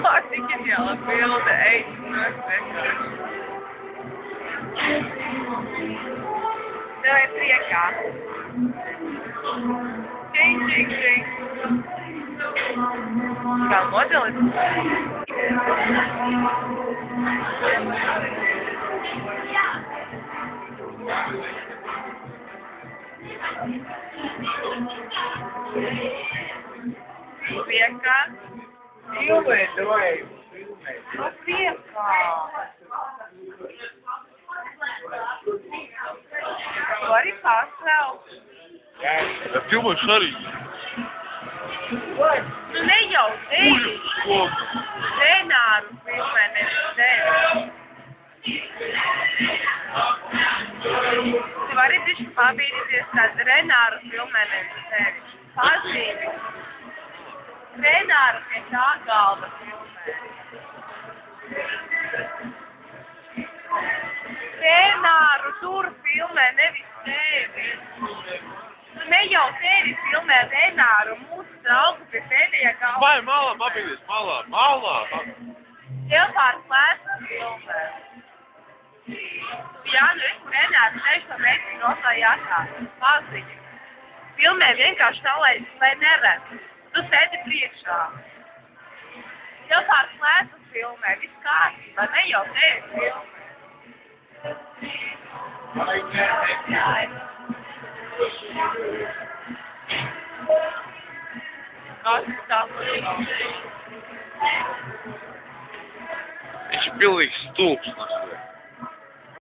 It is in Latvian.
Tik ģeniāla bilde, ej, tev ir priekā. Čing, čing, čing. Kā modelis? Priekā. Filmē, davai. No priekā. Tu arī pārsvēl? Ja filmēšu arī. Nu ne jau tevi. Uļus skoku. Renāru filmē, nevis tevi. Tu vari bišķi pabīdīties, kad Renāru filmē, nevis tevi. Pazīmi. Renāru pie tā galda filmē. Renāru tur filmē, nevis tevi. Nu ne jau tevi filmē Renāru, mūsu draugu pie pēdējā galda. Vai malā, pabīdies, malā, malā. Tev pār klēsu filmē. Jā, nu es Renāru teišu to meitinu noslējātā. Paziņu. Filmē vienkārši tā, lai neredz. Tu sēdi priekšā. Tev pār klēsu filmē, viss kārtībā, ne jau tevi filmē. Kas tā? Viņš ir pilnīgs stulps.